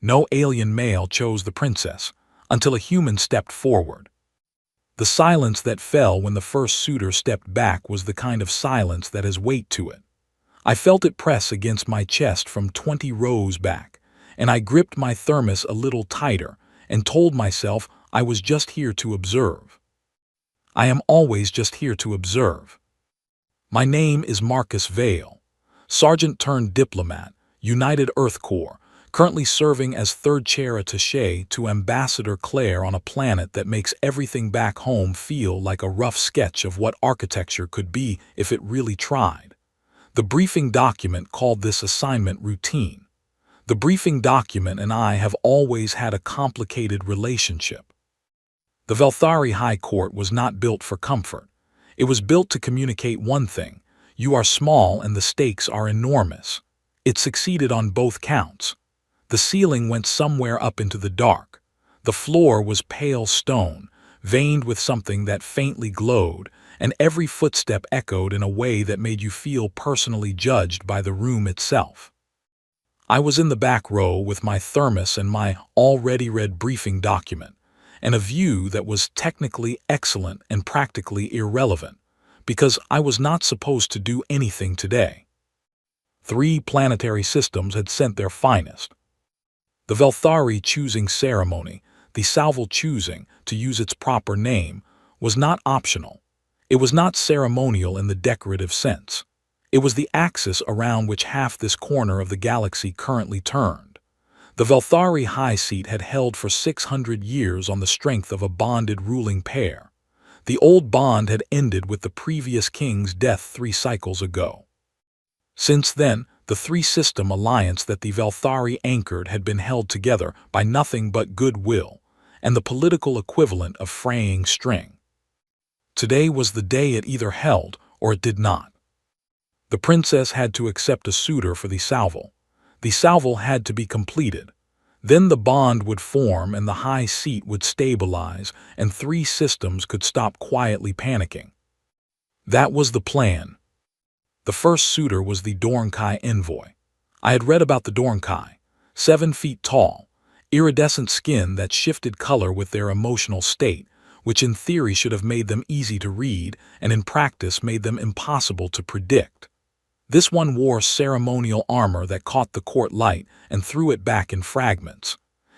No alien male chose the princess, until a human stepped forward. The silence that fell when the first suitor stepped back was the kind of silence that has weight to it. I felt it press against my chest from 20 rows back, and I gripped my thermos a little tighter and told myself I was just here to observe. I am always just here to observe. My name is Marcus Vale, Sergeant-turned-diplomat, United Earth Corps, currently serving as third chair attaché to Ambassador Claire on a planet that makes everything back home feel like a rough sketch of what architecture could be if it really tried. The briefing document called this assignment routine. The briefing document and I have always had a complicated relationship. The Velthari High Court was not built for comfort. It was built to communicate one thing: you are small and the stakes are enormous. It succeeded on both counts. The ceiling went somewhere up into the dark. The floor was pale stone, veined with something that faintly glowed, and every footstep echoed in a way that made you feel personally judged by the room itself. I was in the back row with my thermos and my already read briefing document, and a view that was technically excellent and practically irrelevant, because I was not supposed to do anything today. 3 planetary systems had sent their finest. The Velthari choosing ceremony, the Salval choosing, to use its proper name, was not optional. It was not ceremonial in the decorative sense. It was the axis around which half this corner of the galaxy currently turned. The Velthari high seat had held for 600 years on the strength of a bonded ruling pair. The old bond had ended with the previous king's death 3 cycles ago. Since then, the 3-system alliance that the Velthari anchored had been held together by nothing but goodwill, and the political equivalent of fraying string. Today was the day it either held or it did not. The princess had to accept a suitor for the Salval. The Salval had to be completed. Then the bond would form and the high seat would stabilize, and 3 systems could stop quietly panicking. That was the plan. The first suitor was the Dornkai envoy. I had read about the Dornkai, 7 feet tall, iridescent skin that shifted color with their emotional state, which in theory should have made them easy to read and in practice made them impossible to predict. This one wore ceremonial armor that caught the court light and threw it back in fragments.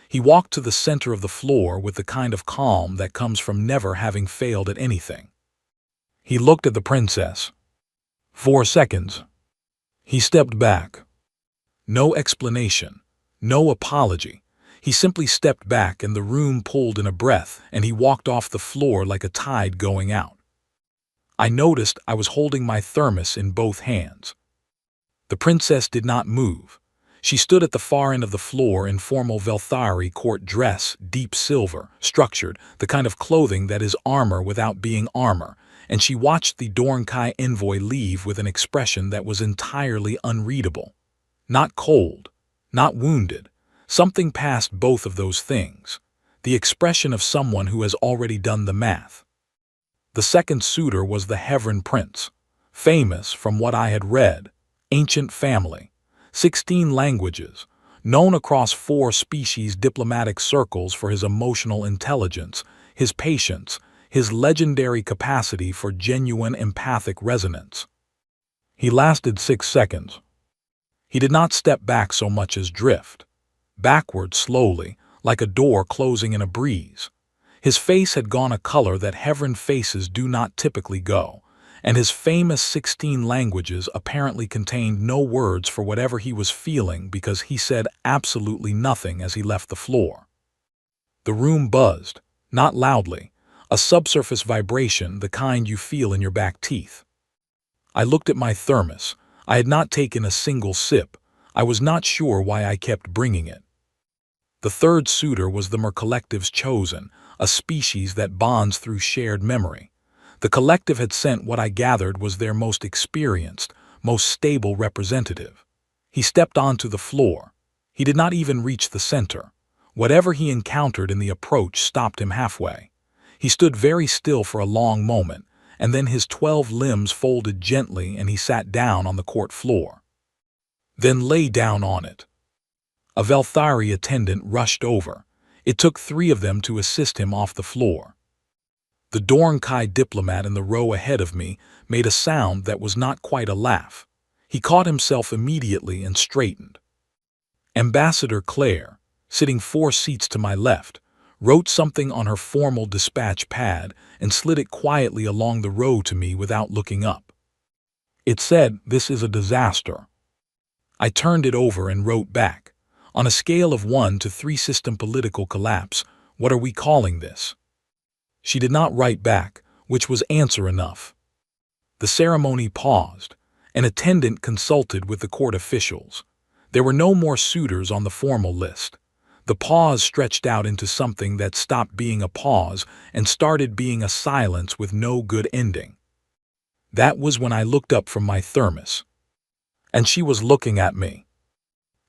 He walked to the center of the floor with the kind of calm that comes from never having failed at anything. He looked at the princess. 4 seconds. He stepped back. No explanation, no apology. He simply stepped back and the room pulled in a breath and he walked off the floor like a tide going out. I noticed I was holding my thermos in both hands. The princess did not move. She stood at the far end of the floor in formal Velthari court dress, deep silver, structured, the kind of clothing that is armor without being armor, and she watched the Dornkai envoy leave with an expression that was entirely unreadable. Not cold, not wounded, something past both of those things. The expression of someone who has already done the math. The second suitor was the Hevron prince, famous from what I had read, ancient family, 16 languages, known across 4 species diplomatic circles for his emotional intelligence, his patience, his legendary capacity for genuine empathic resonance. He lasted 6 seconds. He did not step back so much as drift. Backward slowly, like a door closing in a breeze. His face had gone a color that Hevron faces do not typically go, and his famous 16 languages apparently contained no words for whatever he was feeling because he said absolutely nothing as he left the floor. The room buzzed, not loudly, a subsurface vibration, the kind you feel in your back teeth. I looked at my thermos. I had not taken a single sip. I was not sure why I kept bringing it. The third suitor was the Mercollective's chosen, a species that bonds through shared memory. The collective had sent what I gathered was their most experienced, most stable representative. He stepped onto the floor. He did not even reach the center. Whatever he encountered in the approach stopped him halfway. He stood very still for a long moment, and then his 12 limbs folded gently and he sat down on the court floor. Then lay down on it. A Velthari attendant rushed over. It took 3 of them to assist him off the floor. The Dornkai diplomat in the row ahead of me made a sound that was not quite a laugh. He caught himself immediately and straightened. Ambassador Claire, sitting 4 seats to my left, wrote something on her formal dispatch pad and slid it quietly along the row to me without looking up. It said, "This is a disaster." I turned it over and wrote back, "On a scale of 1 to 3 system political collapse, what are we calling this?" She did not write back, which was answer enough. The ceremony paused. An attendant consulted with the court officials. There were no more suitors on the formal list. The pause stretched out into something that stopped being a pause and started being a silence with no good ending. That was when I looked up from my thermos. And she was looking at me.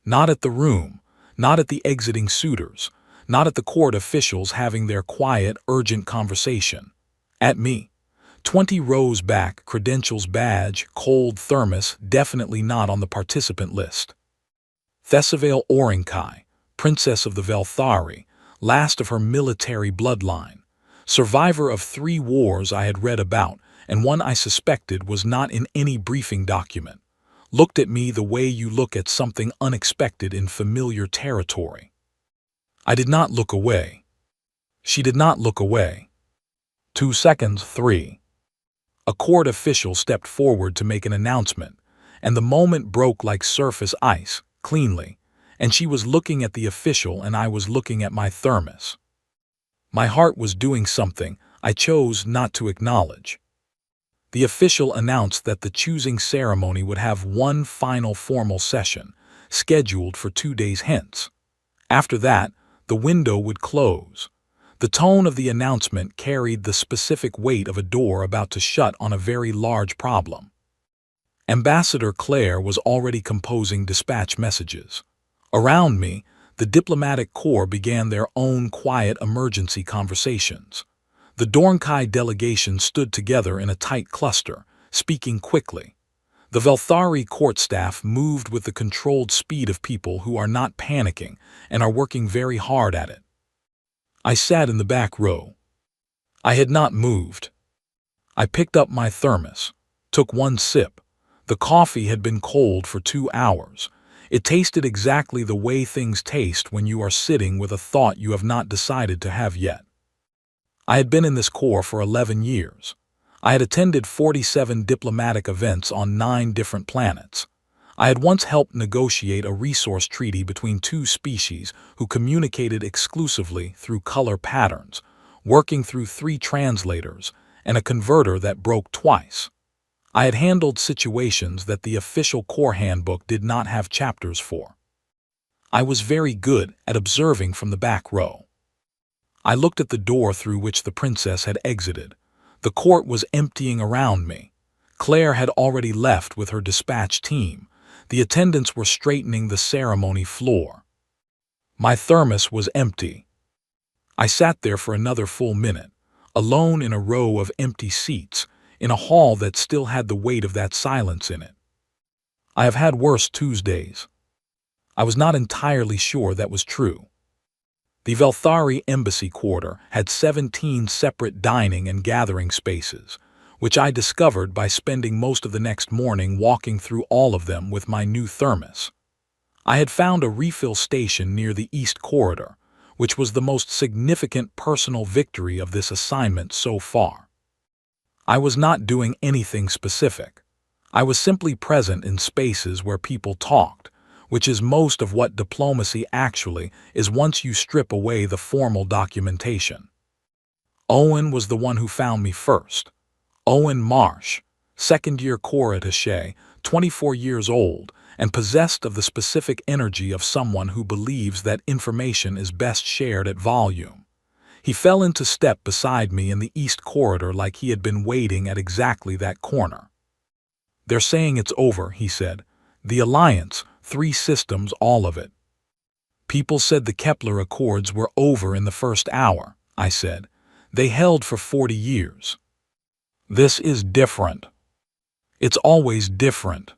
Not at the room, not at the exiting suitors, not at the court officials having their quiet, urgent conversation. At me. 20 rows back, credentials badge, cold thermos, definitely not on the participant list. Thesavale Orinkai, Princess of the Velthari, last of her military bloodline, survivor of 3 wars I had read about, and one I suspected was not in any briefing document, looked at me the way you look at something unexpected in familiar territory. I did not look away. She did not look away. 2 seconds, 3. A court official stepped forward to make an announcement, and the moment broke like surface ice, cleanly, and she was looking at the official and I was looking at my thermos. My heart was doing something I chose not to acknowledge. The official announced that the choosing ceremony would have one final formal session, scheduled for 2 days hence. After that, the window would close. The tone of the announcement carried the specific weight of a door about to shut on a very large problem. Ambassador Claire was already composing dispatch messages. Around me, the diplomatic corps began their own quiet emergency conversations. The Dornkai delegation stood together in a tight cluster, speaking quickly. The Velthari court staff moved with the controlled speed of people who are not panicking and are working very hard at it. I sat in the back row. I had not moved. I picked up my thermos, took 1 sip. The coffee had been cold for 2 hours. It tasted exactly the way things taste when you are sitting with a thought you have not decided to have yet. I had been in this corps for 11 years. I had attended 47 diplomatic events on 9 different planets. I had once helped negotiate a resource treaty between 2 species who communicated exclusively through color patterns, working through 3 translators and a converter that broke twice. I had handled situations that the official Corps handbook did not have chapters for. I was very good at observing from the back row. I looked at the door through which the princess had exited. The court was emptying around me. Claire had already left with her dispatch team. The attendants were straightening the ceremony floor. My thermos was empty. I sat there for another full minute, alone in a row of empty seats, in a hall that still had the weight of that silence in it. I have had worse Tuesdays. I was not entirely sure that was true. The Velthari Embassy Quarter had 17 separate dining and gathering spaces, which I discovered by spending most of the next morning walking through all of them with my new thermos. I had found a refill station near the East Corridor, which was the most significant personal victory of this assignment so far. I was not doing anything specific. I was simply present in spaces where people talked, which is most of what diplomacy actually is once you strip away the formal documentation. Owen was the one who found me first. Owen Marsh, second-year Corps attaché, 24 years old, and possessed of the specific energy of someone who believes that information is best shared at volume. He fell into step beside me in the East Corridor like he had been waiting at exactly that corner. "They're saying it's over," he said. "The Alliance, 3 systems, all of it." "People said the Kepler Accords were over in the first hour," I said. "They held for 40 years. This is different. It's always different."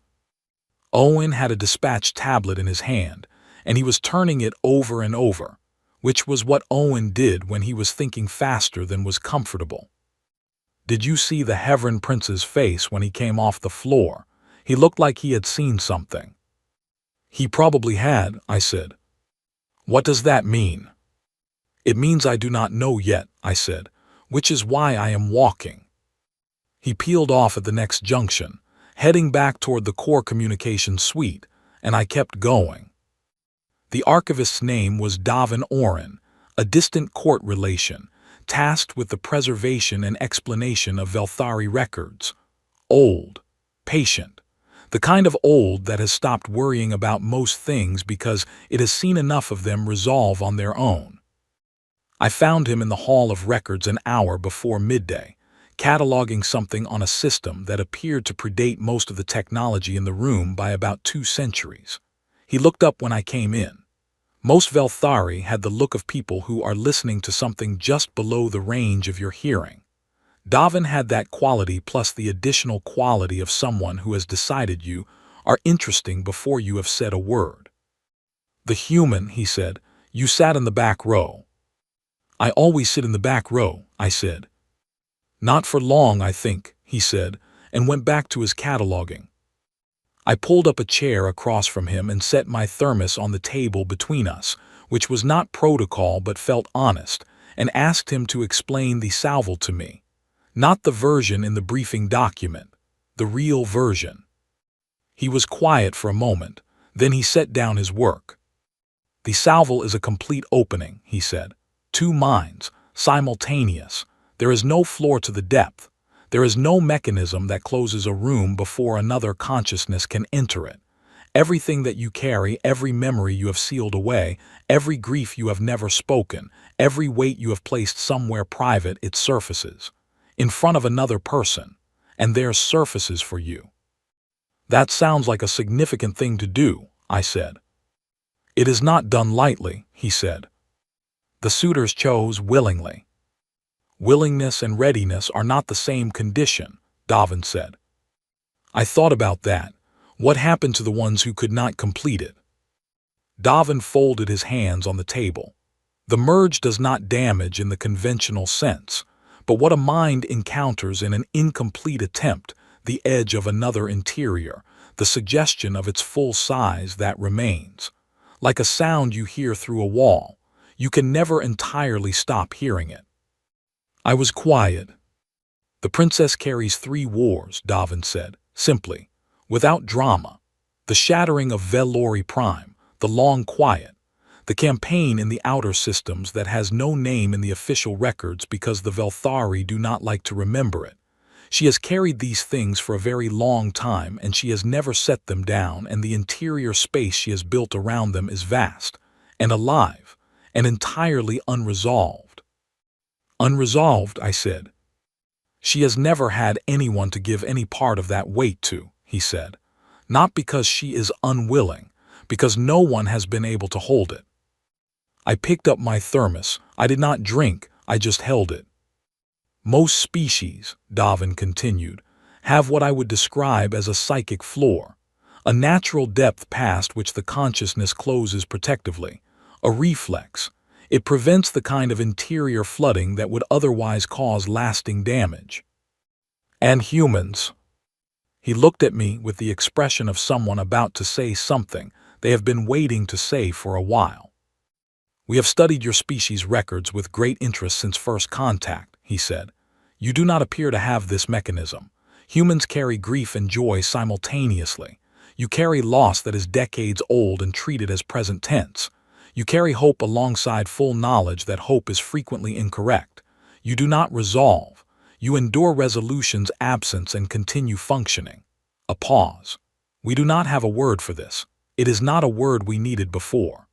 Owen had a dispatch tablet in his hand, and he was turning it over and over, which was what Owen did when he was thinking faster than was comfortable. Did you see the Heron Prince's face when he came off the floor? He looked like he had seen something. He probably had, I said. What does that mean? It means I do not know yet, I said, which is why I am walking. He peeled off at the next junction, heading back toward the core communication suite, and I kept going. The archivist's name was Davin Oren, a distant court relation, tasked with the preservation and explanation of Velthari records. Old, patient, the kind of old that has stopped worrying about most things because it has seen enough of them resolve on their own. I found him in the Hall of Records an hour before midday, cataloging something on a system that appeared to predate most of the technology in the room by about 2 centuries. He looked up when I came in. Most Velthari had the look of people who are listening to something just below the range of your hearing. Davin had that quality plus the additional quality of someone who has decided you are interesting before you have said a word. The human, he said, you sat in the back row. I always sit in the back row, I said. Not for long, I think, he said, and went back to his cataloging. I pulled up a chair across from him and set my thermos on the table between us, which was not protocol but felt honest, and asked him to explain the salvo to me. Not the version in the briefing document, the real version. He was quiet for a moment, then he set down his work. The salvo is a complete opening, he said. 2 minds, simultaneous. There is no floor to the depth. There is no mechanism that closes a room before another consciousness can enter it. Everything that you carry, every memory you have sealed away, every grief you have never spoken, every weight you have placed somewhere private, it surfaces. In front of another person, and there surfaces for you. That sounds like a significant thing to do, I said. It is not done lightly, he said. The suitors chose willingly. Willingness and readiness are not the same condition, Davin said. I thought about that. What happened to the ones who could not complete it? Davin folded his hands on the table. The merge does not damage in the conventional sense, but what a mind encounters in an incomplete attempt, the edge of another interior, the suggestion of its full size that remains. Like a sound you hear through a wall, you can never entirely stop hearing it. I was quiet. The princess carries 3 wars, Davin said, simply, without drama. The shattering of Velori Prime, the long quiet, the campaign in the outer systems that has no name in the official records because the Velthari do not like to remember it. She has carried these things for a very long time and she has never set them down, and the interior space she has built around them is vast and alive and entirely unresolved. Unresolved, I said. She has never had anyone to give any part of that weight to, he said. Not because she is unwilling, because no one has been able to hold it. I picked up my thermos. I did not drink, I just held it. Most species, Davin continued, have what I would describe as a psychic floor, a natural depth past which the consciousness closes protectively, a reflex. It prevents the kind of interior flooding that would otherwise cause lasting damage. And humans. He looked at me with the expression of someone about to say something they have been waiting to say for a while. We have studied your species' records with great interest since first contact, he said. You do not appear to have this mechanism. Humans carry grief and joy simultaneously. You carry loss that is decades old and treat it as present tense. You carry hope alongside full knowledge that hope is frequently incorrect. You do not resolve. You endure resolution's absence and continue functioning. A pause. We do not have a word for this. It is not a word we needed before.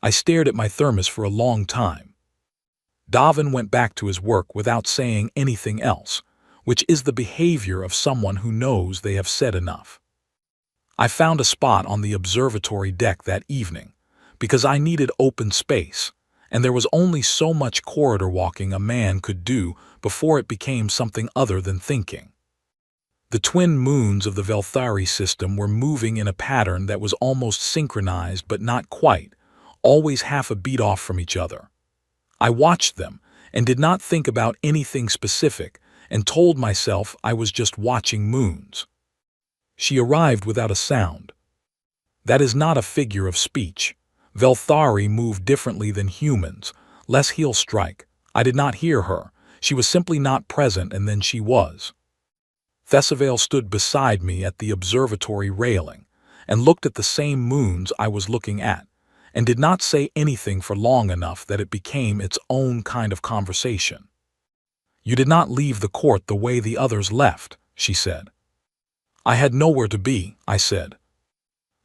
I stared at my thermos for a long time. Davin went back to his work without saying anything else, which is the behavior of someone who knows they have said enough. I found a spot on the observatory deck that evening, because I needed open space, and there was only so much corridor walking a man could do before it became something other than thinking. The twin moons of the Velthari system were moving in a pattern that was almost synchronized but not quite, always half a beat off from each other. I watched them and did not think about anything specific and told myself I was just watching moons. She arrived without a sound. That is not a figure of speech. Velthari move differently than humans, less heel strike. I did not hear her. She was simply not present, and then she was. Thesavale stood beside me at the observatory railing and looked at the same moons I was looking at, and did not say anything for long enough that it became its own kind of conversation. "You did not leave the court the way the others left," she said. "I had nowhere to be," I said.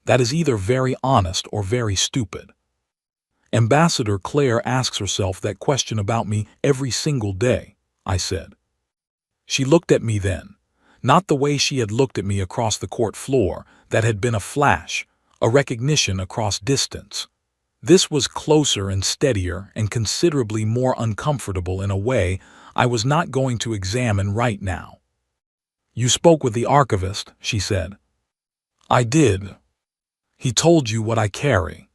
"That is either very honest or very stupid." "Ambassador Claire asks herself that question about me every single day," I said. She looked at me then, not the way she had looked at me across the court floor. That had been a flash, a recognition across distance. This was closer and steadier and considerably more uncomfortable in a way I was not going to examine right now. "You spoke with the archivist," she said. "I did. He told you what I carry."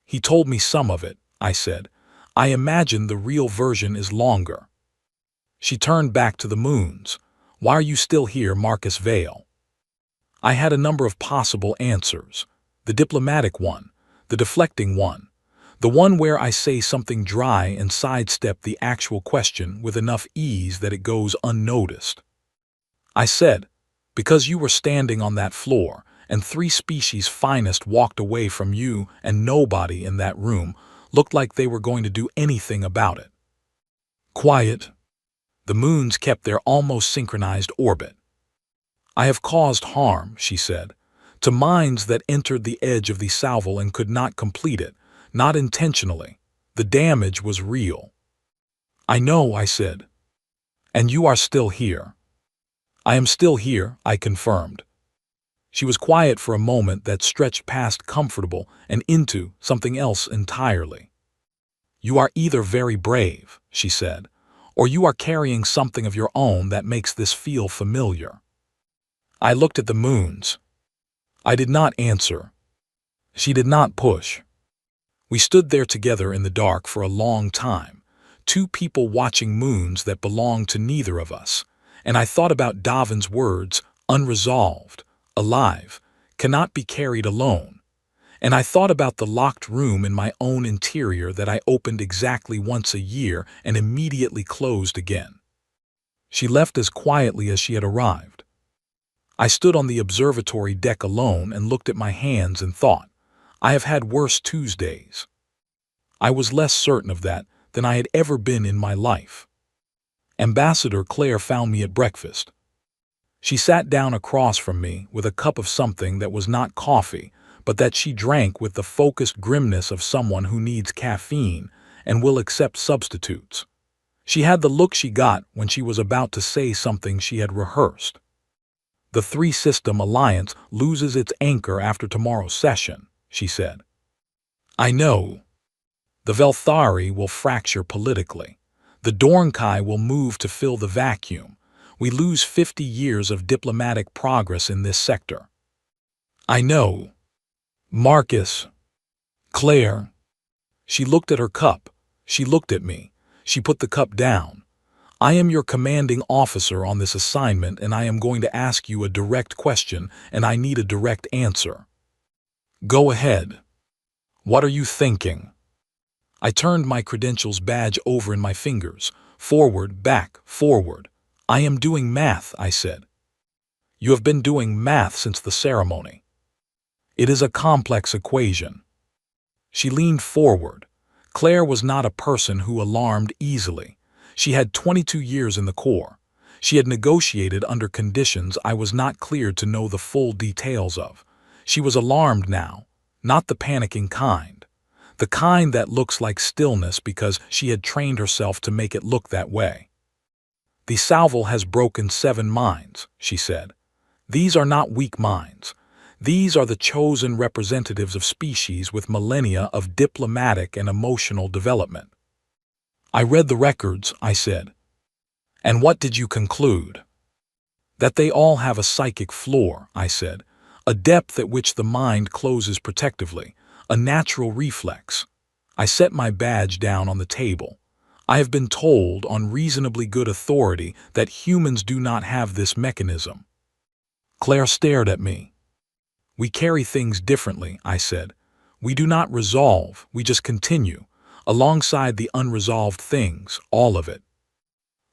"He told me some of it," I said. "I imagine the real version is longer." She turned back to the moons. "Why are you still here, Marcus Vale?" I had a number of possible answers. The diplomatic one, the deflecting one, the one where I say something dry and sidestep the actual question with enough ease that it goes unnoticed. I said, "Because you were standing on that floor, and 3 species finest walked away from you, and nobody in that room looked like they were going to do anything about it." Quiet. The moons kept their almost synchronized orbit. "I have caused harm," she said, "to minds that entered the edge of the salvo and could not complete it, not intentionally. The damage was real." "I know," I said. "And you are still here." "I am still here," I confirmed. She was quiet for a moment that stretched past comfortable and into something else entirely. "You are either very brave," she said, "or you are carrying something of your own that makes this feel familiar." I looked at the moons. I did not answer. She did not push. We stood there together in the dark for a long time, 2 people watching moons that belonged to neither of us, and I thought about Davin's words, unresolved, alive, cannot be carried alone, and I thought about the locked room in my own interior that I opened exactly once a year and immediately closed again. She left as quietly as she had arrived. I stood on the observatory deck alone and looked at my hands and thought, I have had worse Tuesdays. I was less certain of that than I had ever been in my life. Ambassador Claire found me at breakfast. She sat down across from me with a cup of something that was not coffee, but that she drank with the focused grimness of someone who needs caffeine and will accept substitutes. She had the look she got when she was about to say something she had rehearsed. "The 3-system alliance loses its anchor after tomorrow's session," she said. "I know. The Velthari will fracture politically. The Dornkai will move to fill the vacuum. We lose 50 years of diplomatic progress in this sector." "I know. Marcus. Claire." She looked at her cup. She looked at me. She put the cup down. "I am your commanding officer on this assignment, and I am going to ask you a direct question, and I need a direct answer." "Go ahead. What are you thinking?" I turned my credentials badge over in my fingers. Forward, back, forward. "I am doing math," I said. "You have been doing math since the ceremony. It is a complex equation." She leaned forward. Claire was not a person who alarmed easily. She had 22 years in the Corps. She had negotiated under conditions I was not cleared to know the full details of. She was alarmed now, not the panicking kind. The kind that looks like stillness because she had trained herself to make it look that way. "The salvo has broken 7 minds," she said. "These are not weak minds. These are the chosen representatives of species with millennia of diplomatic and emotional development." "I read the records," I said. "And what did you conclude?" That they all have a psychic floor, I said, a depth at which the mind closes protectively, a natural reflex. I set my badge down on the table. I have been told on reasonably good authority that humans do not have this mechanism. Claire stared at me. We carry things differently, I said. We do not resolve, we just continue, alongside the unresolved things, all of it.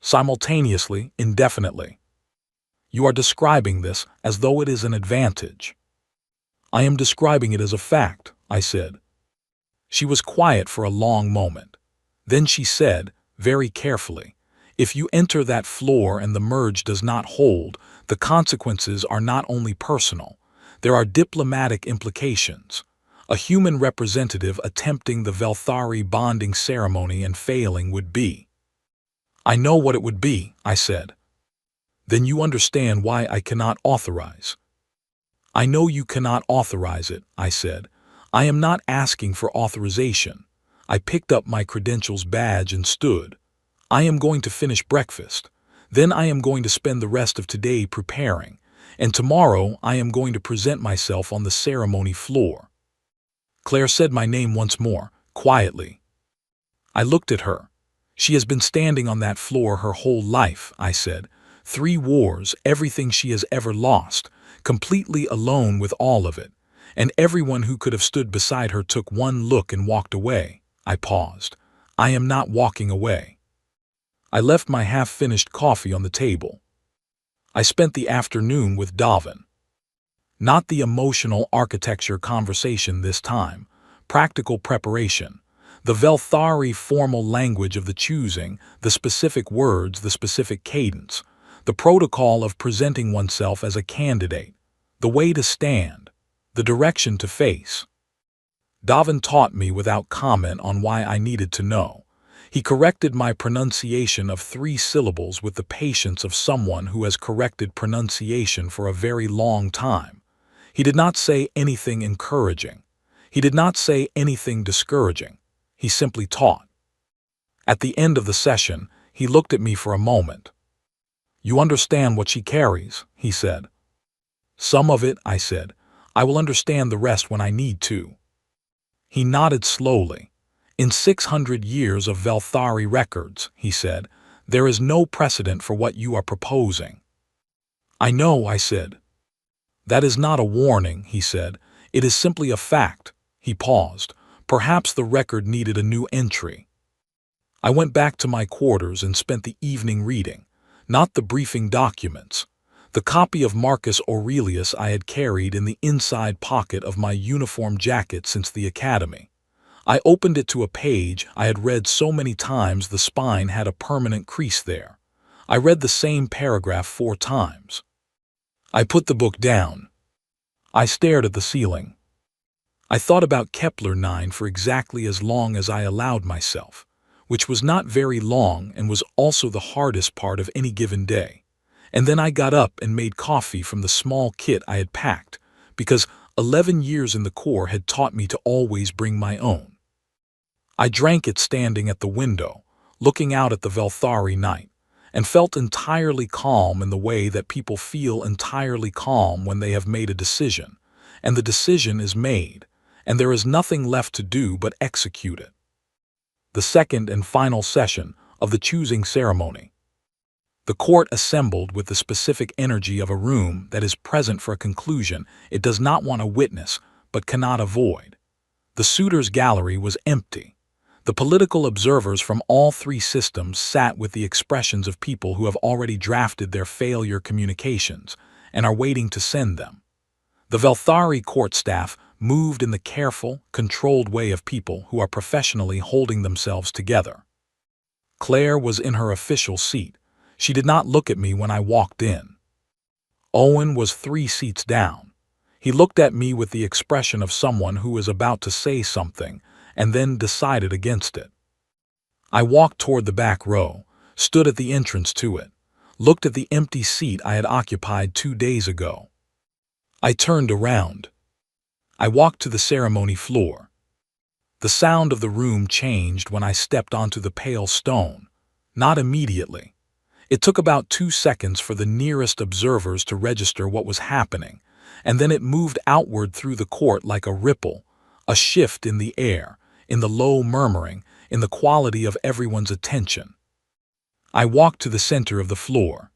Simultaneously, indefinitely. You are describing this as though it is an advantage. I am describing it as a fact, I said. She was quiet for a long moment. Then she said, very carefully, if you enter that floor and the merge does not hold, the consequences are not only personal, there are diplomatic implications. A human representative attempting the Velthari bonding ceremony and failing would be. I know what it would be, I said. Then you understand why I cannot authorize. I know you cannot authorize it, I said. I am not asking for authorization. I picked up my credentials badge and stood. I am going to finish breakfast. Then I am going to spend the rest of today preparing, and tomorrow I am going to present myself on the ceremony floor. Claire said my name once more, quietly. I looked at her. She has been standing on that floor her whole life, I said. 3 wars, everything she has ever lost, completely alone with all of it. And everyone who could have stood beside her took one look and walked away. I paused. I am not walking away. I left my half-finished coffee on the table. I spent the afternoon with Davin. Not the emotional architecture conversation this time, practical preparation. The Velthari formal language of the choosing, the specific words, the specific cadence, the protocol of presenting oneself as a candidate, the way to stand, the direction to face. Davin taught me without comment on why I needed to know. He corrected my pronunciation of 3 syllables with the patience of someone who has corrected pronunciation for a very long time. He did not say anything encouraging. He did not say anything discouraging. He simply taught. At the end of the session, he looked at me for a moment. You understand what she carries, he said. Some of it, I said. I will understand the rest when I need to. He nodded slowly. In 600 years of Velthari records, he said, there is no precedent for what you are proposing. I know, I said. That is not a warning, he said. It is simply a fact. He paused. Perhaps the record needed a new entry. I went back to my quarters and spent the evening reading, not the briefing documents. The copy of Marcus Aurelius I had carried in the inside pocket of my uniform jacket since the academy. I opened it to a page I had read so many times the spine had a permanent crease there. I read the same paragraph 4 times. I put the book down. I stared at the ceiling. I thought about Kepler 9 for exactly as long as I allowed myself, which was not very long and was also the hardest part of any given day. And then I got up and made coffee from the small kit I had packed, because 11 years in the Corps had taught me to always bring my own. I drank it standing at the window, looking out at the Velthari night, and felt entirely calm in the way that people feel entirely calm when they have made a decision, and the decision is made, and there is nothing left to do but execute it. The second and final session of the choosing ceremony. The court assembled with the specific energy of a room that is present for a conclusion it does not want to witness but cannot avoid. The suitors' gallery was empty. The political observers from all 3 systems sat with the expressions of people who have already drafted their failure communications and are waiting to send them. The Velthari court staff moved in the careful, controlled way of people who are professionally holding themselves together. Claire was in her official seat. She did not look at me when I walked in. Owen was 3 seats down. He looked at me with the expression of someone who is about to say something and then decided against it. I walked toward the back row, stood at the entrance to it, looked at the empty seat I had occupied 2 days ago. I turned around. I walked to the ceremony floor. The sound of the room changed when I stepped onto the pale stone. Not immediately. It took about 2 seconds for the nearest observers to register what was happening, and then it moved outward through the court like a ripple, a shift in the air, in the low murmuring, in the quality of everyone's attention. I walked to the center of the floor.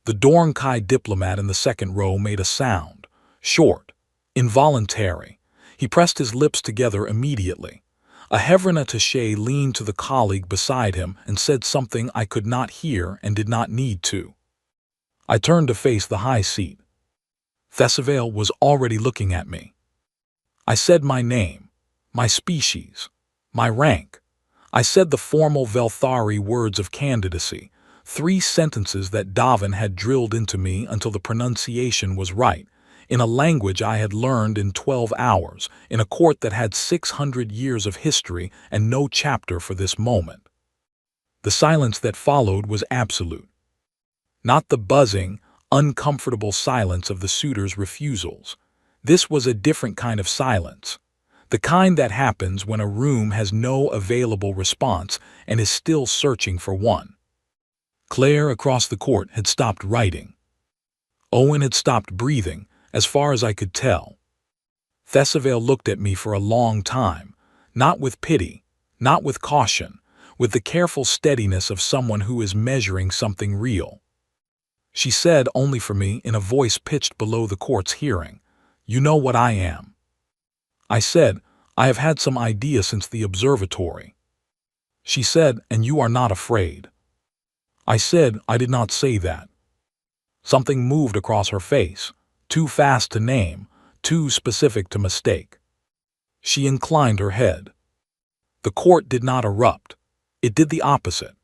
The Dorn-Kai diplomat in the second row made a sound, short, involuntary. He pressed his lips together immediately. A Hevron attaché leaned to the colleague beside him and said something I could not hear and did not need to. I turned to face the high seat. Thesavale was already looking at me. I said my name, my species, my rank. I said the formal Velthari words of candidacy, 3 sentences that Davin had drilled into me until the pronunciation was right, in a language I had learned in 12 hours, in a court that had 600 years of history and no chapter for this moment. The silence that followed was absolute. Not the buzzing, uncomfortable silence of the suitors' refusals. This was a different kind of silence. The kind that happens when a room has no available response and is still searching for one. Claire across the court had stopped writing. Owen had stopped breathing, as far as I could tell. Thesavale looked at me for a long time, not with pity, not with caution, with the careful steadiness of someone who is measuring something real. She said, only for me, in a voice pitched below the court's hearing, "You know what I am." I said, "I have had some idea since the observatory." She said, "And you are not afraid." I said, "I did not say that." Something moved across her face, too fast to name, too specific to mistake. She inclined her head. The court did not erupt. It did the opposite.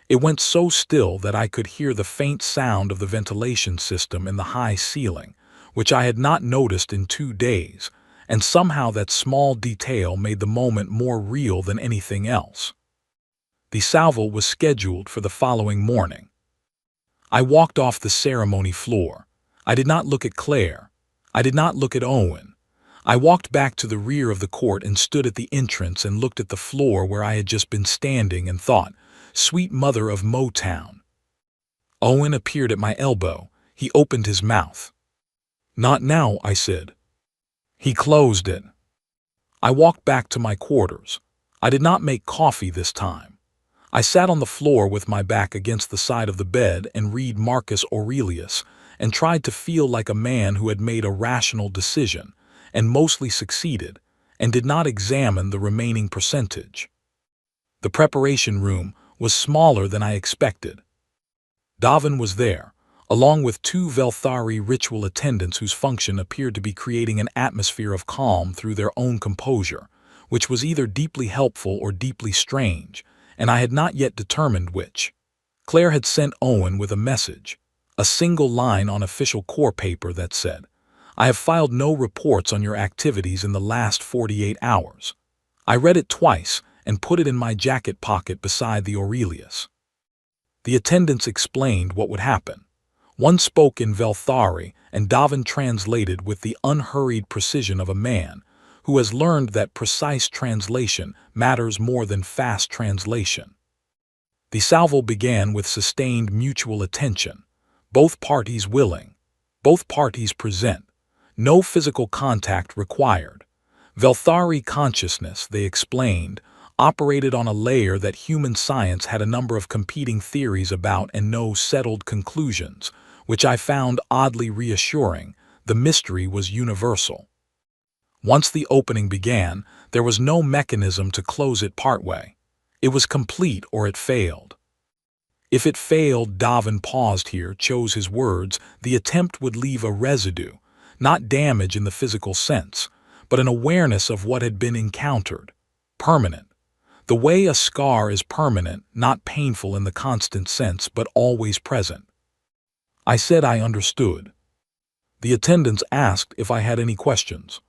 It went so still that I could hear the faint sound of the ventilation system in the high ceiling, which I had not noticed in 2 days, and somehow that small detail made the moment more real than anything else. The salvo was scheduled for the following morning. I walked off the ceremony floor. I did not look at Claire. I did not look at Owen. I walked back to the rear of the court and stood at the entrance and looked at the floor where I had just been standing and thought, "Sweet mother of Motown." Owen appeared at my elbow. He opened his mouth. "Not now," I said. He closed it. I walked back to my quarters. I did not make coffee this time. I sat on the floor with my back against the side of the bed and read Marcus Aurelius and tried to feel like a man who had made a rational decision and mostly succeeded and did not examine the remaining percentage. The preparation room was smaller than I expected. Davin was there, along with 2 Velthari ritual attendants whose function appeared to be creating an atmosphere of calm through their own composure, which was either deeply helpful or deeply strange, and I had not yet determined which. Claire had sent Owen with a message, a single line on official core paper that said, "I have filed no reports on your activities in the last 48 hours. I read it twice and put it in my jacket pocket beside the Aurelius. The attendants explained what would happen. One spoke in Velthari, and Davin translated with the unhurried precision of a man who has learned that precise translation matters more than fast translation. The salvo began with sustained mutual attention, both parties willing, both parties present, no physical contact required. Velthari consciousness, they explained, operated on a layer that human science had a number of competing theories about and no settled conclusions, which I found oddly reassuring. The mystery was universal. Once the opening began, there was no mechanism to close it partway. It was complete or it failed. If it failed, Davin paused here, chose his words, the attempt would leave a residue, not damage in the physical sense, but an awareness of what had been encountered, permanent. The way a scar is permanent, not painful in the constant sense, but always present. I said I understood. The attendants asked if I had any questions.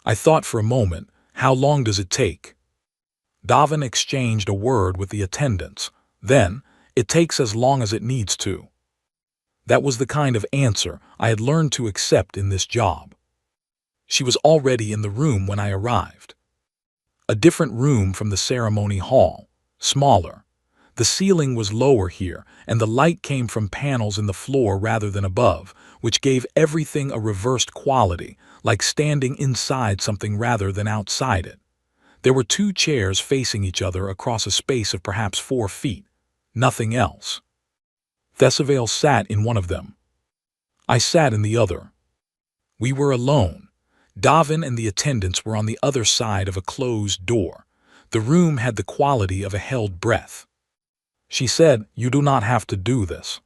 I thought for a moment, how long does it take? Davin exchanged a word with the attendants. Then, it takes as long as it needs to. That was the kind of answer I had learned to accept in this job. She was already in the room when I arrived. A different room from the ceremony hall, smaller. The ceiling was lower here, and the light came from panels in the floor rather than above, which gave everything a reversed quality, like standing inside something rather than outside it. There were 2 chairs facing each other across a space of perhaps 4 feet. Nothing else. Thesavale sat in one of them. I sat in the other. We were alone. Davin and the attendants were on the other side of a closed door. The room had the quality of a held breath. She said, "You do not have to do this."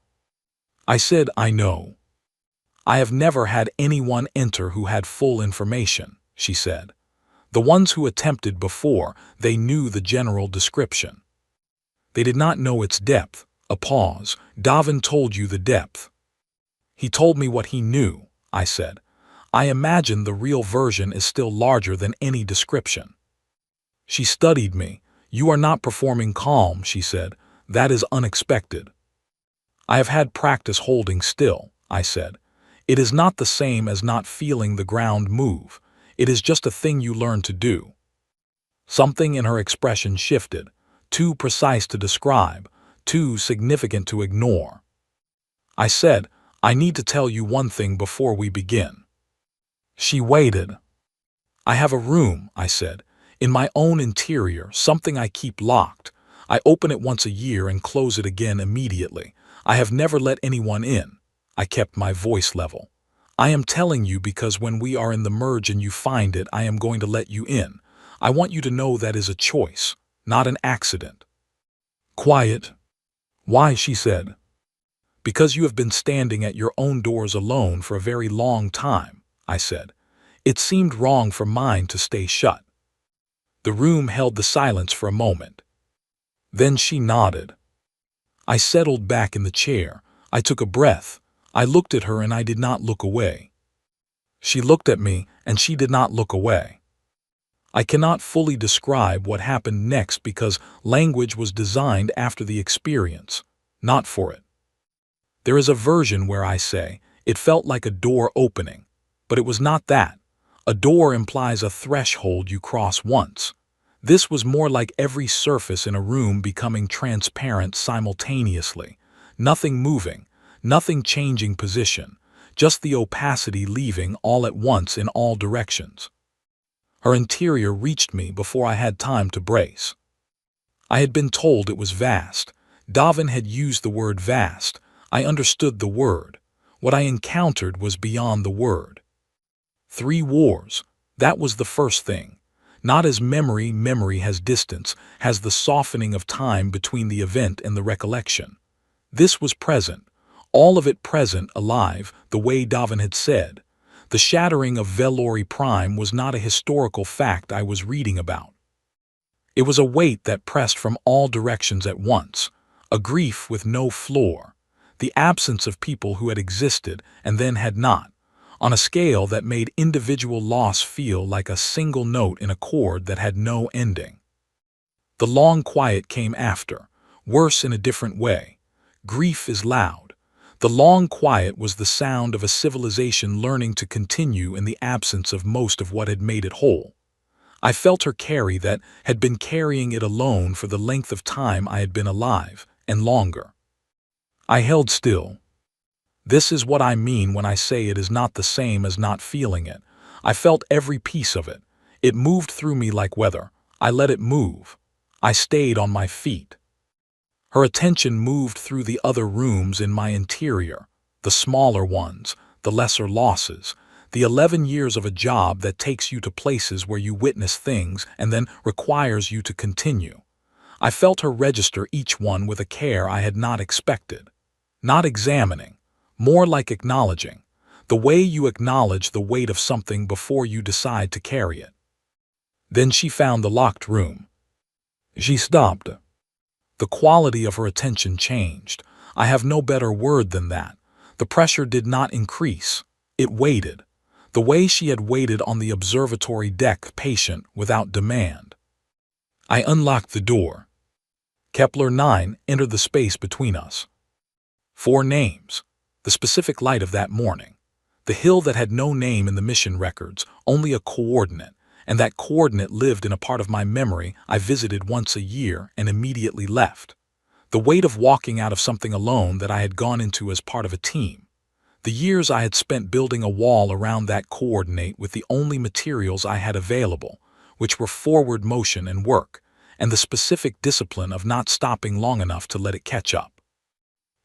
I said, "I know." "I have never had anyone enter who had full information," she said. "The ones who attempted before, they knew the general description. They did not know its depth." A pause. "Davin told you the depth." "He told me what he knew," I said. "I imagine the real version is still larger than any description." She studied me. "You are not performing calm," she said. "That is unexpected." "I have had practice holding still," I said. "It is not the same as not feeling the ground move. It is just a thing you learn to do." Something in her expression shifted, too precise to describe, too significant to ignore. I said, "I need to tell you one thing before we begin." She waited. "I have a room," I said, "in my own interior, something I keep locked. I open it once a year and close it again immediately. I have never let anyone in." I kept my voice level. "I am telling you because when we are in the merge and you find it, I am going to let you in. I want you to know that is a choice, not an accident." Quiet. "Why?" she said. "Because you have been standing at your own doors alone for a very long time," I said. "It seemed wrong for mine to stay shut." The room held the silence for a moment. Then she nodded. I settled back in the chair. I took a breath. I looked at her and I did not look away. She looked at me and she did not look away. I cannot fully describe what happened next because language was designed after the experience, not for it. There is a version where I say, "It felt like a door opening," but it was not that. A door implies a threshold you cross once. This was more like every surface in a room becoming transparent simultaneously. Nothing moving, nothing changing position, just the opacity leaving all at once in all directions. Her interior reached me before I had time to brace. I had been told it was vast. Davin had used the word vast. I understood the word. What I encountered was beyond the word. 3 wars. That was the first thing. Not as memory has distance, has the softening of time between the event and the recollection. This was present, all of it present, alive, the way Davin had said. The shattering of Velori Prime was not a historical fact I was reading about. It was a weight that pressed from all directions at once, a grief with no floor, the absence of people who had existed and then had not, on a scale that made individual loss feel like a single note in a chord that had no ending. The long quiet came after, worse in a different way. Grief is loud. The long quiet was the sound of a civilization learning to continue in the absence of most of what had made it whole. I felt her carry that had been carrying it alone for the length of time I had been alive, and longer. I held still. This is what I mean when I say it is not the same as not feeling it. I felt every piece of it. It moved through me like weather. I let it move. I stayed on my feet. Her attention moved through the other rooms in my interior, the smaller ones, the lesser losses, the 11 years of a job that takes you to places where you witness things and then requires you to continue. I felt her register each one with a care I had not expected. Not examining, more like acknowledging, the way you acknowledge the weight of something before you decide to carry it. Then she found the locked room. She stopped. The quality of her attention changed. I have no better word than that. The pressure did not increase. It waited. The way she had waited on the observatory deck, patient, without demand. I unlocked the door. Kepler 9 entered the space between us. 4 names. The specific light of that morning. The hill that had no name in the mission records, only a coordinate, and that coordinate lived in a part of my memory I visited once a year and immediately left. The weight of walking out of something alone that I had gone into as part of a team. The years I had spent building a wall around that coordinate with the only materials I had available, which were forward motion and work, and the specific discipline of not stopping long enough to let it catch up.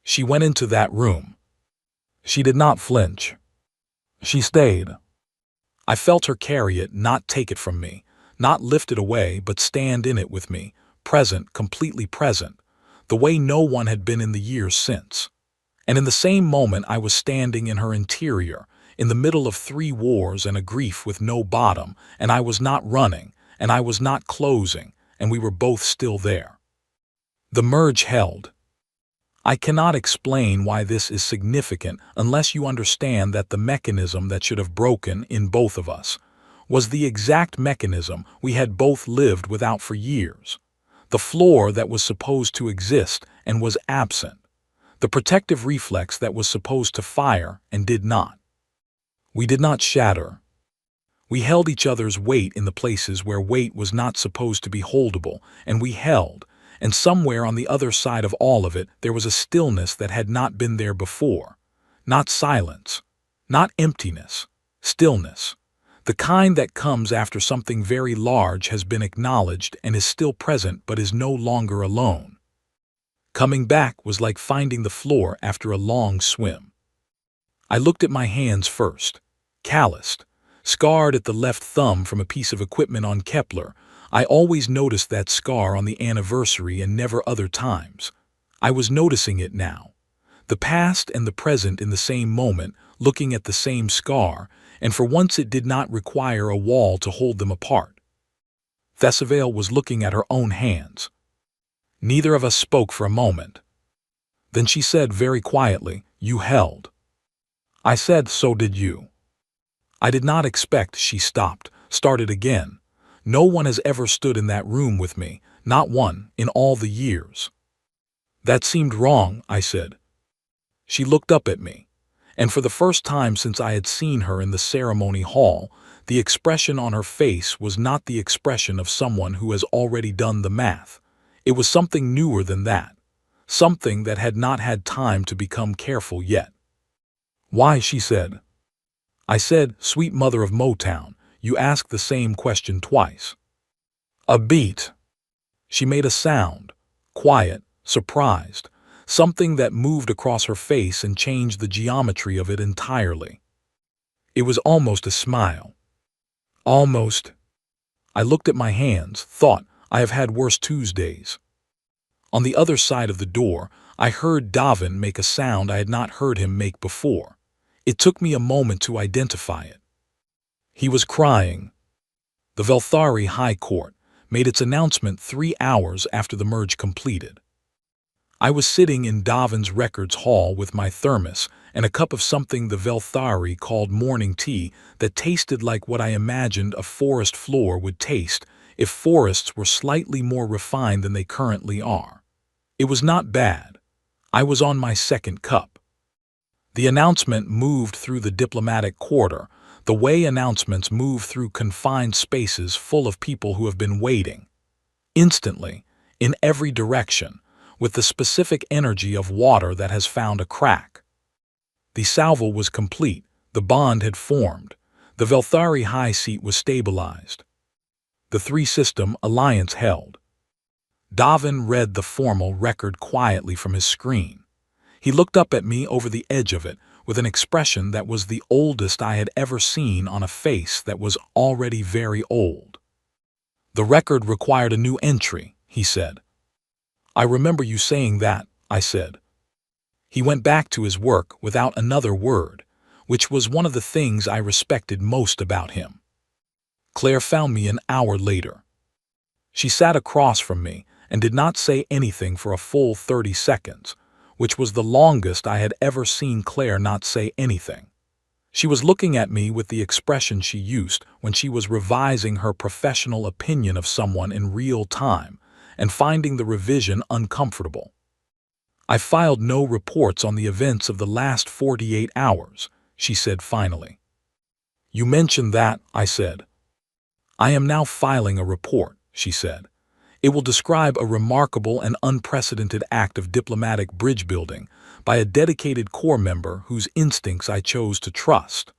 She went into that room. She did not flinch. She stayed. I felt her carry it, not take it from me, not lift it away, but stand in it with me, present, completely present, the way no one had been in the years since. And in the same moment I was standing in her interior, in the middle of 3 wars and a grief with no bottom, and I was not running, and I was not closing, and we were both still there. The merge held. I cannot explain why this is significant unless you understand that the mechanism that should have broken in both of us was the exact mechanism we had both lived without for years. The floor that was supposed to exist and was absent. The protective reflex that was supposed to fire and did not. We did not shatter. We held each other's weight in the places where weight was not supposed to be holdable, and we held, and somewhere on the other side of all of it there was a stillness that had not been there before. Not silence, not emptiness, stillness. The kind that comes after something very large has been acknowledged and is still present but is no longer alone. Coming back was like finding the floor after a long swim. I looked at my hands first, calloused, scarred at the left thumb from a piece of equipment on Kepler. I always noticed that scar on the anniversary and never other times. I was noticing it now. The past and the present in the same moment, looking at the same scar, and for once it did not require a wall to hold them apart. Thesavale was looking at her own hands. Neither of us spoke for a moment. Then she said very quietly, "You held." I said, "So did you." I did not expect she stopped, started again. No one has ever stood in that room with me, not one, in all the years. That seemed wrong, I said. She looked up at me, and for the first time since I had seen her in the ceremony hall, the expression on her face was not the expression of someone who has already done the math. It was something newer than that, something that had not had time to become careful yet. "Why?" she said. I said, "Sweet mother of Motown, you ask the same question twice." A beat. She made a sound, quiet, surprised, something that moved across her face and changed the geometry of it entirely. It was almost a smile. Almost. I looked at my hands, thought, I have had worse Tuesdays. On the other side of the door, I heard Davin make a sound I had not heard him make before. It took me a moment to identify it. He was crying. The Velthari High Court made its announcement 3 hours after the merge completed. I was sitting in Davin's records hall with my thermos and a cup of something the Velthari called morning tea that tasted like what I imagined a forest floor would taste if forests were slightly more refined than they currently are. It was not bad. I was on my second cup. The announcement moved through the diplomatic quarter, the way announcements move through confined spaces full of people who have been waiting. Instantly, in every direction, with the specific energy of water that has found a crack. The salvo was complete, the bond had formed, the Velthari high seat was stabilized. The three-system alliance held. Davin read the formal record quietly from his screen. He looked up at me over the edge of it with an expression that was the oldest I had ever seen on a face that was already very old. "The record required a new entry," he said. "I remember you saying that," I said. He went back to his work without another word, which was one of the things I respected most about him. Claire found me an hour later. She sat across from me and did not say anything for a full 30 seconds, which was the longest I had ever seen Claire not say anything. She was looking at me with the expression she used when she was revising her professional opinion of someone in real time and finding the revision uncomfortable. "I filed no reports on the events of the last 48 hours, she said finally. "You mentioned that," I said. "I am now filing a report," she said. It will describe a remarkable and unprecedented act of diplomatic bridge building by a dedicated corps member whose instincts I chose to trust.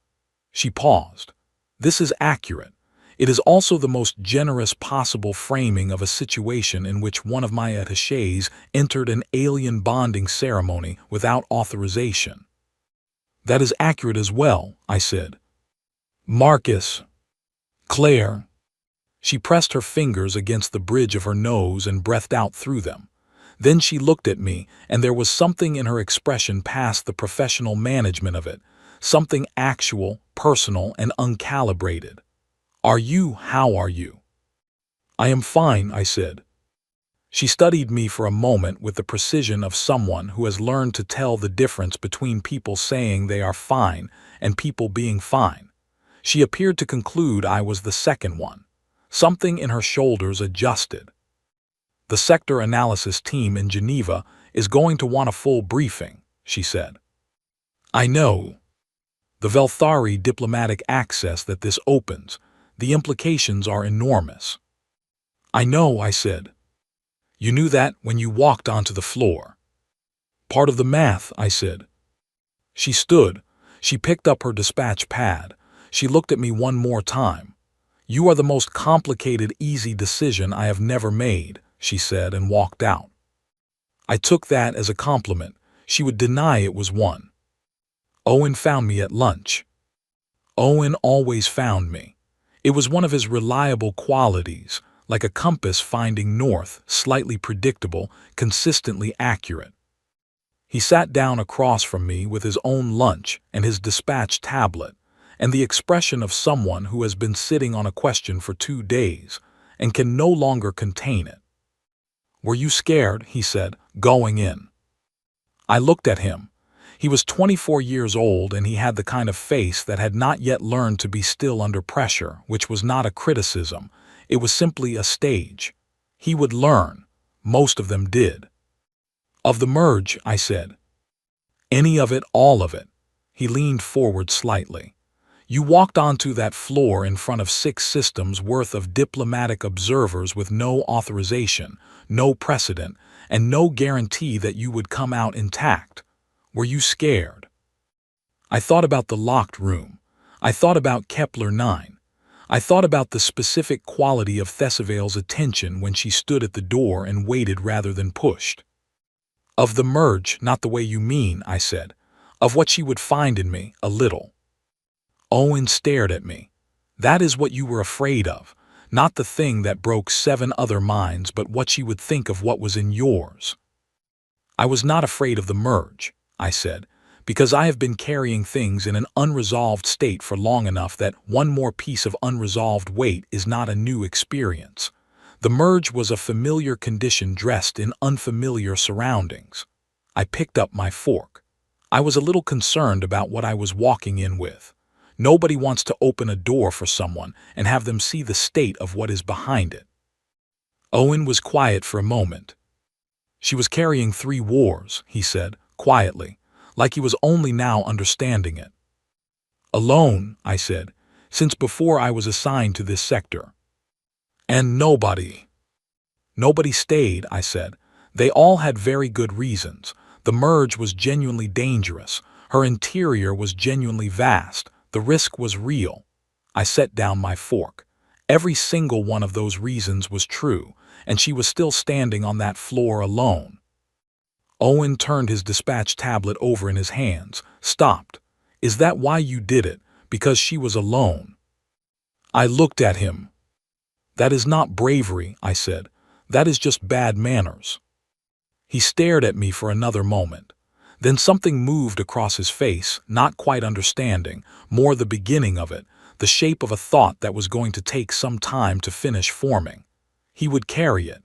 She paused. This is accurate. It is also the most generous possible framing of a situation in which one of my attachés entered an alien bonding ceremony without authorization. That is accurate as well, I said. Marcus. Claire. She pressed her fingers against the bridge of her nose and breathed out through them. Then she looked at me, and there was something in her expression past the professional management of it, something actual, personal, and uncalibrated. How are you? I am fine, I said. She studied me for a moment with the precision of someone who has learned to tell the difference between people saying they are fine and people being fine. She appeared to conclude I was the second one. Something in her shoulders adjusted. The sector analysis team in Geneva is going to want a full briefing, she said. I know. The Velthari diplomatic access that this opens, the implications are enormous. I know, I said. You knew that when you walked onto the floor. Part of the math, I said. She stood. She picked up her dispatch pad. She looked at me one more time. You are the most complicated, easy decision I have never made, she said, and walked out. I took that as a compliment. She would deny it was one. Owen found me at lunch. Owen always found me. It was one of his reliable qualities, like a compass finding north, slightly predictable, consistently accurate. He sat down across from me with his own lunch and his dispatch tablet, and the expression of someone who has been sitting on a question for 2 days and can no longer contain it. Were you scared? He said, going in. I looked at him. He was 24 years old, and he had the kind of face that had not yet learned to be still under pressure, which was not a criticism. It was simply a stage. He would learn. Most of them did. Of the merge, I said. Any of it, all of it. He leaned forward slightly. You walked onto that floor in front of 6 systems worth of diplomatic observers with no authorization, no precedent, and no guarantee that you would come out intact. Were you scared? I thought about the locked room. I thought about Kepler 9. I thought about the specific quality of Thesivale's attention when she stood at the door and waited rather than pushed. Of the merge, not the way you mean, I said. Of what she would find in me, a little. Owen stared at me. That is what you were afraid of, not the thing that broke 7 other minds, but what she would think of what was in yours. I was not afraid of the merge, I said, because I have been carrying things in an unresolved state for long enough that one more piece of unresolved weight is not a new experience. The merge was a familiar condition dressed in unfamiliar surroundings. I picked up my fork. I was a little concerned about what I was walking in with. Nobody wants to open a door for someone and have them see the state of what is behind it. Owen was quiet for a moment. She was carrying 3 wars, he said, quietly, like he was only now understanding it. Alone, I said, since before I was assigned to this sector. And nobody. Nobody stayed, I said. They all had very good reasons. The merge was genuinely dangerous. Her interior was genuinely vast. The risk was real. I set down my fork. Every single one of those reasons was true, and she was still standing on that floor alone. Owen turned his dispatch tablet over in his hands, stopped. Is that why you did it? Because she was alone? I looked at him. That is not bravery, I said. That is just bad manners. He stared at me for another moment. Then something moved across his face, not quite understanding, more the beginning of it, the shape of a thought that was going to take some time to finish forming. He would carry it.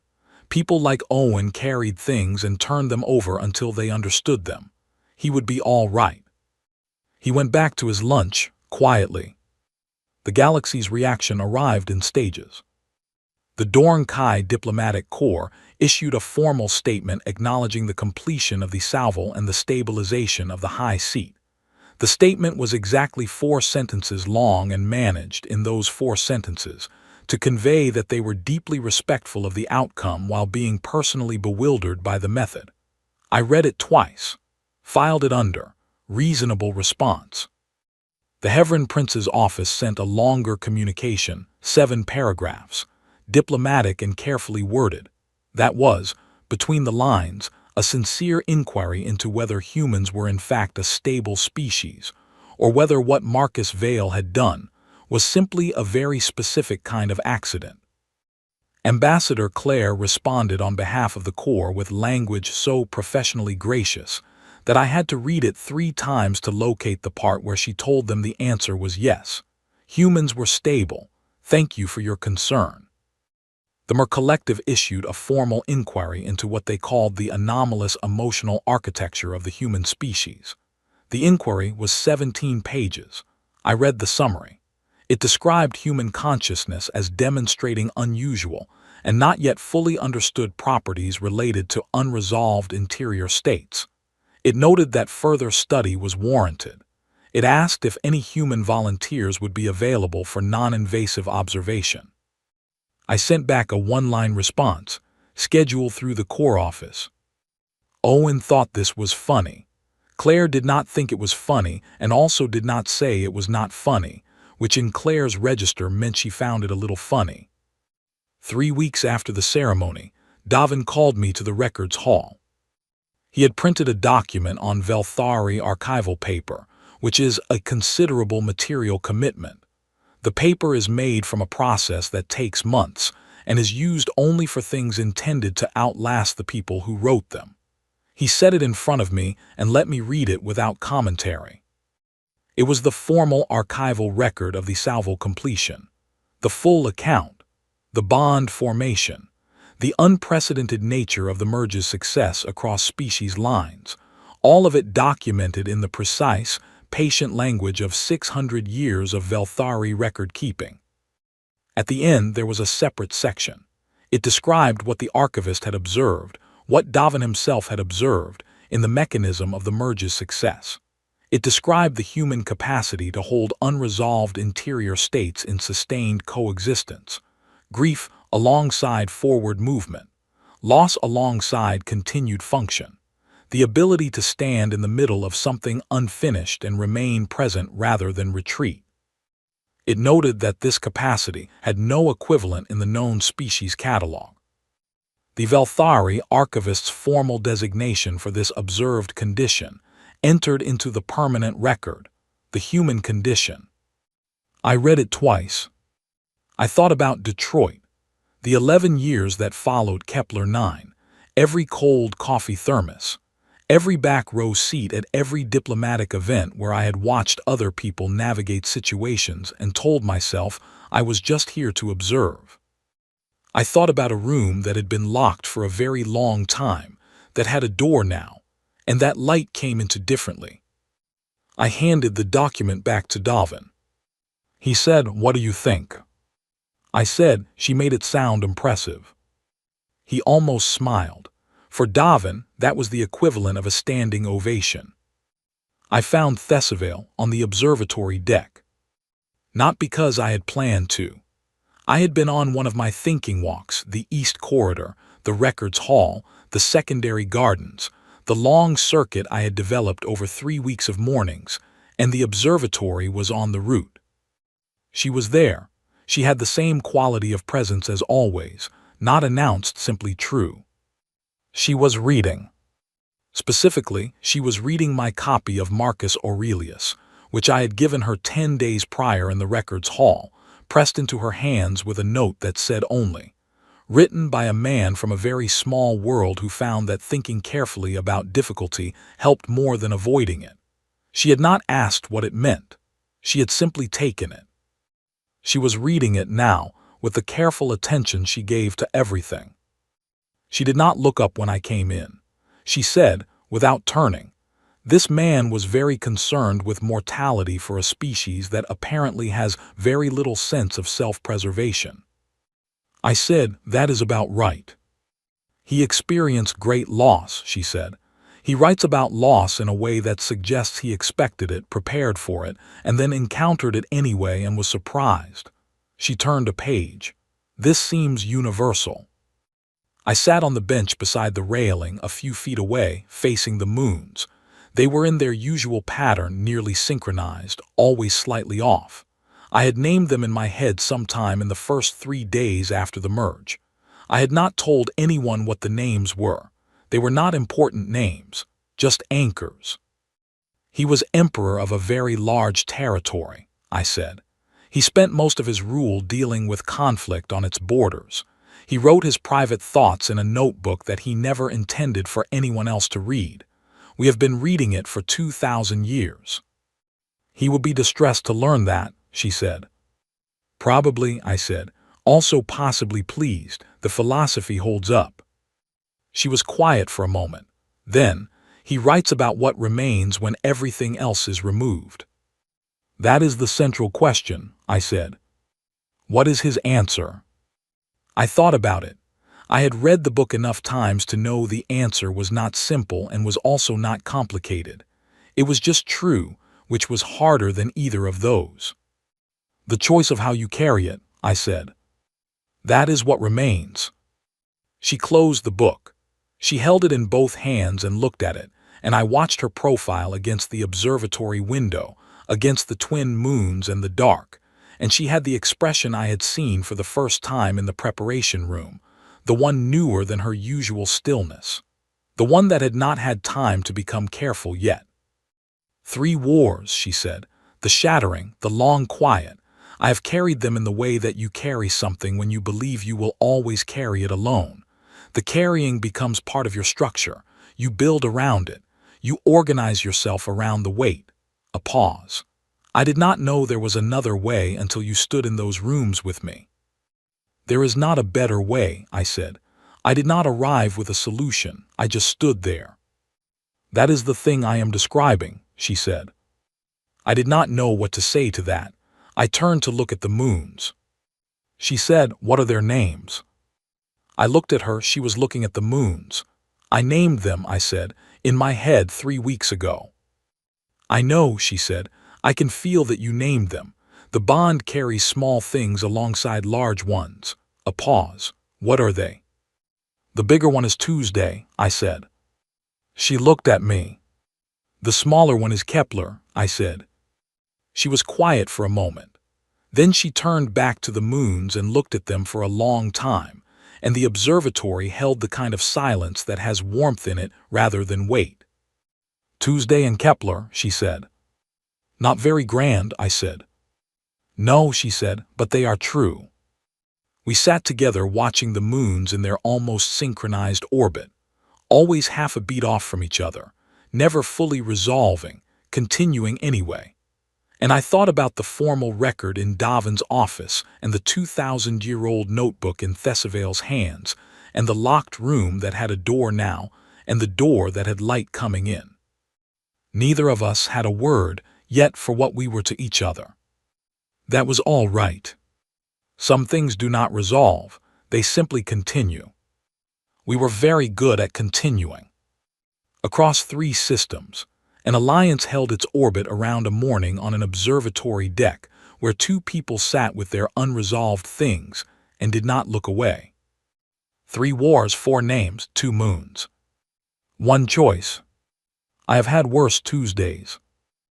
People like Owen carried things and turned them over until they understood them. He would be all right. He went back to his lunch, quietly. The galaxy's reaction arrived in stages. The Dorn Kai Diplomatic Corps issued a formal statement acknowledging the completion of the salvo and the stabilization of the high seat. The statement was exactly 4 sentences long and managed in those 4 sentences to convey that they were deeply respectful of the outcome while being personally bewildered by the method. I read it twice, filed it under reasonable response. The Heveran Prince's office sent a longer communication, 7 paragraphs, diplomatic and carefully worded. That was, between the lines, a sincere inquiry into whether humans were in fact a stable species, or whether what Marcus Vale had done was simply a very specific kind of accident. Ambassador Clare responded on behalf of the Corps with language so professionally gracious that I had to read it 3 times to locate the part where she told them the answer was yes. Humans were stable. Thank you for your concern. The Mer Collective issued a formal inquiry into what they called the anomalous emotional architecture of the human species. The inquiry was 17 pages. I read the summary. It described human consciousness as demonstrating unusual and not yet fully understood properties related to unresolved interior states. It noted that further study was warranted. It asked if any human volunteers would be available for non-invasive observation. I sent back a 1-line response, scheduled through the Corps office. Owen thought this was funny. Claire did not think it was funny and also did not say it was not funny, which in Claire's register meant she found it a little funny. 3 weeks after the ceremony, Davin called me to the records hall. He had printed a document on Velthari archival paper, which is a considerable material commitment. The paper is made from a process that takes months and is used only for things intended to outlast the people who wrote them. He set it in front of me and let me read it without commentary. It was the formal archival record of the salvo completion, the full account, the bond formation, the unprecedented nature of the merge's success across species lines, all of it documented in the precise, patient language of 600 years of Velthari record-keeping. At the end there was a separate section. It described what the archivist had observed, what Davin himself had observed, in the mechanism of the merge's success. It described the human capacity to hold unresolved interior states in sustained coexistence, grief alongside forward movement, loss alongside continued function, the ability to stand in the middle of something unfinished and remain present rather than retreat. It noted that this capacity had no equivalent in the known species catalog. The Velthari archivist's formal designation for this observed condition entered into the permanent record, the human condition. I read it twice. I thought about Detroit, the 11 years that followed Kepler 9, every cold coffee thermos, every back row seat at every diplomatic event where I had watched other people navigate situations and told myself I was just here to observe. I thought about a room that had been locked for a very long time, that had a door now, and that light came into differently. I handed the document back to Davin. He said, "What do you think?" I said, "She made it sound impressive." He almost smiled. For Davin, that was the equivalent of a standing ovation. I found Thesavale on the observatory deck. Not because I had planned to. I had been on one of my thinking walks, the East Corridor, the Records Hall, the secondary gardens, the long circuit I had developed over 3 weeks of mornings, and the observatory was on the route. She was there. She had the same quality of presence as always, not announced, simply true. She was reading. Specifically, she was reading my copy of Marcus Aurelius, which I had given her 10 days prior in the records hall, pressed into her hands with a note that said only, written by a man from a very small world who found that thinking carefully about difficulty helped more than avoiding it. She had not asked what it meant. She had simply taken it. She was reading it now, with the careful attention she gave to everything. She did not look up when I came in. She said, without turning, "This man was very concerned with mortality for a species that apparently has very little sense of self-preservation." I said, "That is about right." "He experienced great loss," she said. "He writes about loss in a way that suggests he expected it, prepared for it, and then encountered it anyway and was surprised." She turned a page. This seems universal. I sat on the bench beside the railing a few feet away, facing the moons. They were in their usual pattern, nearly synchronized, always slightly off. I had named them in my head sometime in the first 3 days after the merge. I had not told anyone what the names were. They were not important names, just anchors. He was emperor of a very large territory, I said. He spent most of his rule dealing with conflict on its borders. He wrote his private thoughts in a notebook that he never intended for anyone else to read. We have been reading it for 2,000 years. He would be distressed to learn that, she said. Probably, I said, also possibly pleased. The philosophy holds up. She was quiet for a moment. Then, he writes about what remains when everything else is removed. That is the central question, I said. What is his answer? I thought about it. I had read the book enough times to know the answer was not simple and was also not complicated. It was just true, which was harder than either of those. The choice of how you carry it, I said. That is what remains. She closed the book. She held it in both hands and looked at it, and I watched her profile against the observatory window, against the twin moons and the dark, and she had the expression I had seen for the first time in the preparation room, the one newer than her usual stillness, the one that had not had time to become careful yet. 3 wars, she said, the shattering, the long quiet. I have carried them in the way that you carry something when you believe you will always carry it alone. The carrying becomes part of your structure. You build around it. You organize yourself around the weight. A pause. I did not know there was another way until you stood in those rooms with me. There is not a better way, I said. I did not arrive with a solution. I just stood there. That is the thing I am describing, she said. I did not know what to say to that. I turned to look at the moons. She said, "What are their names?" I looked at her. She was looking at the moons. "I named them," I said, "in my head 3 weeks ago." "I know," she said. "I can feel that you named them. The bond carries small things alongside large ones." A pause. "What are they?" "The bigger one is Tuesday," I said. She looked at me. "The smaller one is Kepler," I said. She was quiet for a moment. Then she turned back to the moons and looked at them for a long time, and the observatory held the kind of silence that has warmth in it rather than weight. "Tuesday and Kepler," she said. "Not very grand," I said. "No," she said, "but they are true." We sat together watching the moons in their almost synchronized orbit, always half a beat off from each other, never fully resolving, continuing anyway. And I thought about the formal record in Davin's office and the 2,000-year-old notebook in Thesavale's hands, and the locked room that had a door now, and the door that had light coming in. Neither of us had a word yet for what we were to each other. That was all right. Some things do not resolve, they simply continue. We were very good at continuing. Across 3 systems, an alliance held its orbit around a morning on an observatory deck where 2 people sat with their unresolved things and did not look away. 3 wars, 4 names, 2 moons. 1 choice. I have had worse Tuesdays.